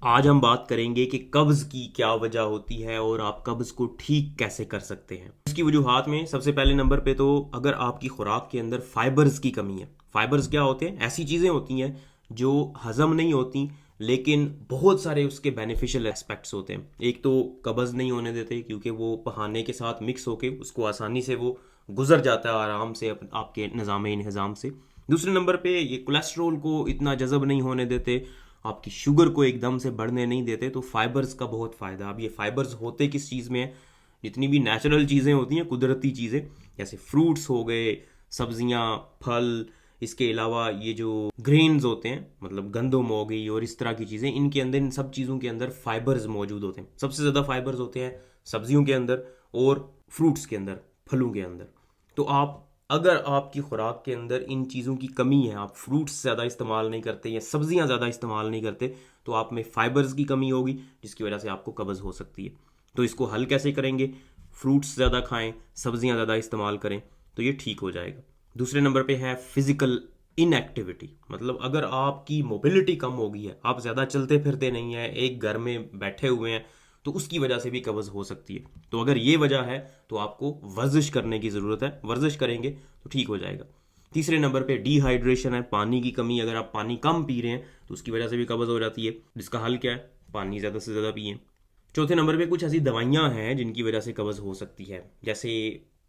आज हम बात करेंगे कि कब्ज़ की क्या वजह होती है और आप कब्ज़ को ठीक कैसे कर सकते हैं। इसकी वजूहात में सबसे पहले नंबर पे तो अगर आपकी खुराक के अंदर फाइबर्स की कमी है। फाइबर्स क्या होते हैं? ऐसी चीज़ें होती हैं जो हज़म नहीं होती, लेकिन बहुत सारे उसके बेनिफिशियल एस्पेक्ट्स होते हैं। एक तो कब्ज़ नहीं होने देते क्योंकि वो पहाने के साथ मिक्स होके उसको आसानी से वो गुजर जाता है आराम से आपके निज़ाम इंतज़ाम से। दूसरे नंबर पे ये कोलेस्ट्रॉल को इतना जज़ब नहीं होने देते, आपकी शुगर को एकदम से बढ़ने नहीं देते। तो फाइबर्स का बहुत फ़ायदा। अब ये फाइबर्स होते किस चीज़ में है? जितनी भी नेचुरल चीज़ें होती हैं, कुदरती चीज़ें, जैसे फ्रूट्स हो गए, सब्जियां, फल, इसके अलावा ये जो ग्रेन्स होते हैं मतलब गंदम हो गई और इस तरह की चीज़ें, इनके अंदर, इन सब चीज़ों के अंदर फाइबर्स मौजूद होते हैं। सबसे ज़्यादा फाइबर्स होते हैं सब्जियों के अंदर और फ्रूट्स के अंदर, फलों के अंदर। तो आप, अगर आपकी खुराक के अंदर इन चीज़ों की कमी है, आप फ्रूट्स ज़्यादा इस्तेमाल नहीं करते या सब्जियां ज़्यादा इस्तेमाल नहीं करते, तो आप में फाइबर्स की कमी होगी जिसकी वजह से आपको कब्ज़ हो सकती है। तो इसको हल कैसे करेंगे? फ्रूट्स ज़्यादा खाएं, सब्जियां ज़्यादा इस्तेमाल करें, तो ये ठीक हो जाएगा। दूसरे नंबर पे है फिजिकल इनएक्टिविटी। मतलब अगर आपकी मोबिलिटी कम हो गई है, आप ज़्यादा चलते फिरते नहीं हैं, एक घर में बैठे हुए हैं, तो उसकी वजह से भी कब्ज़ हो सकती है। तो अगर ये वजह है तो आपको वर्जिश करने की ज़रूरत है। वर्जिश करेंगे तो ठीक हो जाएगा। तीसरे नंबर पे डिहाइड्रेशन है, पानी की कमी। अगर आप पानी कम पी रहे हैं तो उसकी वजह से भी कब्ज़ हो जाती है, जिसका हल क्या है? पानी ज़्यादा से ज़्यादा पिए। चौथे नंबर पे कुछ ऐसी दवाइयाँ हैं जिनकी वजह से कब्ज़ हो सकती है, जैसे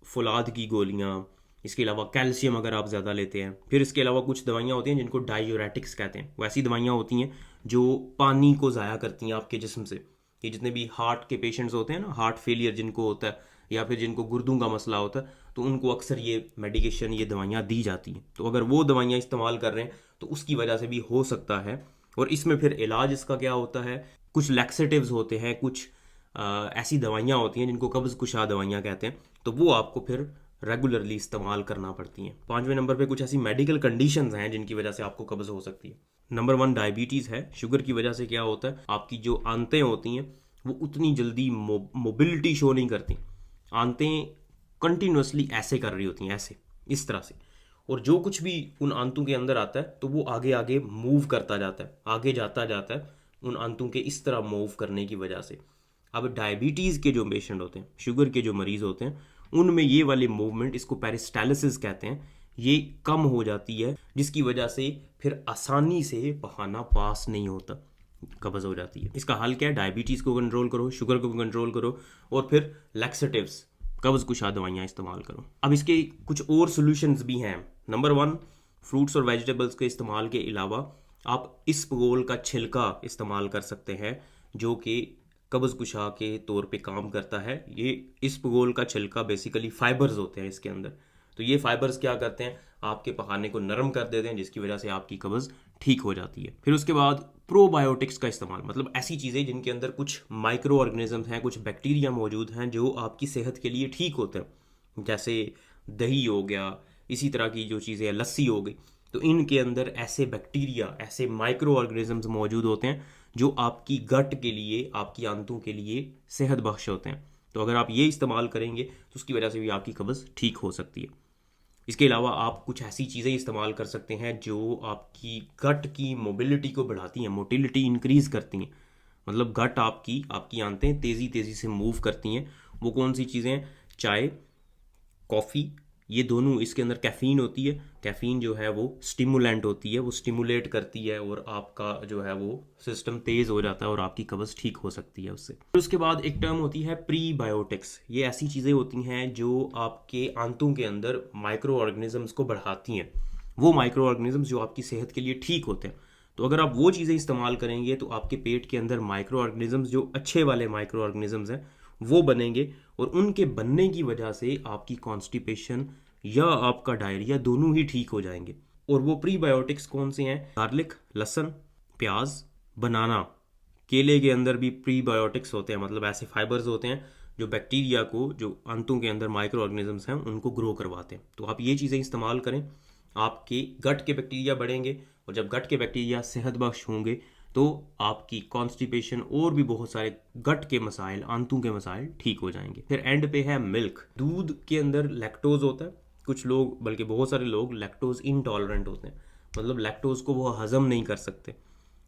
फुलाद की गोलियाँ, इसके अलावा कैल्शियम अगर आप ज़्यादा लेते हैं। फिर इसके अलावा कुछ दवाइयाँ होती हैं जिनको डायूरेटिक्स कहते हैं। वैसी दवाइयाँ होती हैं जो पानी को ज़ाया करती हैं आपके जिस्म से। ये जितने भी हार्ट के पेशेंट्स होते हैं ना, हार्ट फेलियर जिनको होता है या फिर जिनको गुर्दों का मसला होता है, तो उनको अक्सर ये मेडिकेशन, ये दवाइयाँ दी जाती हैं। तो अगर वो दवाइयाँ इस्तेमाल कर रहे हैं तो उसकी वजह से भी हो सकता है। और इसमें फिर इलाज इसका क्या होता है? कुछ लैक्सेटिव्स होते हैं, कुछ ऐसी दवाइयाँ होती हैं जिनको कब्ज़ कुशा दवाइयाँ कहते हैं, तो वो आपको फिर रेगुलरली इस्तेमाल करना पड़ती हैं। पांचवें नंबर पे कुछ ऐसी मेडिकल कंडीशंस हैं जिनकी वजह से आपको कब्ज़ हो सकती है। नंबर वन डायबिटीज़ है। शुगर की वजह से क्या होता है? आपकी जो आंतें होती हैं वो उतनी जल्दी मोबिलिटी शो नहीं करती। आंतें कंटिन्यूसली ऐसे कर रही होती हैं, ऐसे, इस तरह से, और जो कुछ भी उन आंतों के अंदर आता है तो वो आगे आगे मूव करता जाता है, आगे जाता जाता है उन आंतों के इस तरह मूव करने की वजह से। अब डायबिटीज़ के जो पेशेंट होते हैं, शुगर के जो मरीज़ होते हैं, उनमें ये वाली मूवमेंट, इसको पेरिस्टालिसिस कहते हैं, ये कम हो जाती है, जिसकी वजह से फिर आसानी से बहाना पास नहीं होता, कब्ज़ हो जाती है। इसका हल क्या है? डायबिटीज़ को कंट्रोल करो, शुगर को कंट्रोल करो, और फिर लैक्सेटिव्स, कब्ज़ कुशा दवाइयाँ इस्तेमाल करो। अब इसके कुछ और सोल्यूशंस भी हैं। नंबर वन, फ्रूट्स और वेजिटेबल्स के इस्तेमाल के अलावा आप इसबगोल का छिलका इस्तेमाल कर सकते हैं, जो कि कब्ज़ कुशा के तौर पे काम करता है। ये इसबगोल का छिलका, बेसिकली फाइबर्स होते हैं इसके अंदर। तो ये फाइबर्स क्या करते हैं? आपके पखाने को नरम कर देते हैं, जिसकी वजह से आपकी कब्ज़ ठीक हो जाती है। फिर उसके बाद प्रोबायोटिक्स का इस्तेमाल, मतलब ऐसी चीज़ें जिनके अंदर कुछ माइक्रो ऑर्गेनिजम्स हैं, कुछ बैक्टीरिया मौजूद हैं जो आपकी सेहत के लिए ठीक होते हैं, जैसे दही हो गया, इसी तरह की जो चीज़ें हैं, लस्सी हो गई। तो इनके अंदर ऐसे बैक्टीरिया, ऐसे माइक्रो ऑर्गेनिजम्स मौजूद होते हैं जो आपकी गट के लिए, आपकी आंतों के लिए सेहत बख्श होते हैं। तो अगर आप ये इस्तेमाल करेंगे तो उसकी वजह से भी आपकी कब्ज़ ठीक हो सकती है। इसके अलावा आप कुछ ऐसी चीज़ें इस्तेमाल कर सकते हैं जो आपकी गट की मोबिलिटी को बढ़ाती हैं, मोटिलिटी इंक्रीज़ करती हैं। मतलब गट आपकी, आपकी आंतें तेज़ी तेज़ी से मूव करती हैं। वो कौन सी चीज़ें हैं? चाय, कॉफ़ी, ये दोनों, इसके अंदर कैफ़ीन होती है। कैफ़ीन जो है वो स्टिमुलेंट होती है, वो स्टिमुलेट करती है और आपका जो है वो सिस्टम तेज़ हो जाता है और आपकी कब्ज़ ठीक हो सकती है उससे। फिर उसके बाद एक टर्म होती है प्रीबायोटिक्स। ये ऐसी चीज़ें होती हैं जो आपके आंतों के अंदर माइक्रो ऑर्गेनिजम्स को बढ़ाती हैं, वो माइक्रो ऑर्गेनिजम्स जो आपकी सेहत के लिए ठीक होते हैं। तो अगर आप वो चीज़ें इस्तेमाल करेंगे तो आपके पेट के अंदर माइक्रो ऑर्गेनिजम्स, जो अच्छे वाले माइक्रो ऑर्गेनिजम्स हैं, वो बनेंगे, और उनके बनने की वजह से आपकी कॉन्स्टिपेशन या आपका डायरिया दोनों ही ठीक हो जाएंगे। और वो प्रीबायोटिक्स कौन से हैं? गार्लिक, लहसुन, प्याज, बनाना, केले के अंदर भी प्रीबायोटिक्स होते हैं, मतलब ऐसे फाइबर्स होते हैं जो बैक्टीरिया को, जो आंतों के अंदर माइक्रो ऑर्गेनिजम्स हैं, उनको ग्रो करवाते हैं। तो आप ये चीज़ें इस्तेमाल करें, आपके गट के बैक्टीरिया बढ़ेंगे, और जब गट के बैक्टीरिया सेहत बख्श होंगे तो आपकी कॉन्स्टिपेशन और भी बहुत सारे गट के मसाइल, आंतों के मसाइल ठीक हो जाएंगे। फिर एंड पे है मिल्क। दूध के अंदर लैक्टोज होता है। कुछ लोग, बल्कि बहुत सारे लोग, लैक्टोज इनटॉलरेंट होते हैं, मतलब लैक्टोज को वो हज़म नहीं कर सकते।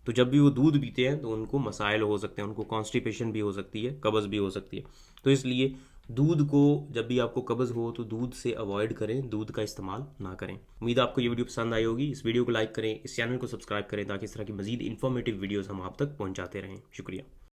तो जब भी वो दूध पीते हैं तो उनको मसाइल हो सकते हैं, उनको कॉन्स्टिपेशन भी हो सकती है, कब्ज़ भी हो सकती है। तो इसलिए दूध को, जब भी आपको कब्ज़ हो तो दूध से अवॉइड करें, दूध का इस्तेमाल ना करें। उम्मीद है आपको ये वीडियो पसंद आई होगी। इस वीडियो को लाइक करें, इस चैनल को सब्सक्राइब करें ताकि इस तरह की मजीद इन्फॉर्मेटिव वीडियोज़ हम आप तक पहुँचाते रहें। शुक्रिया।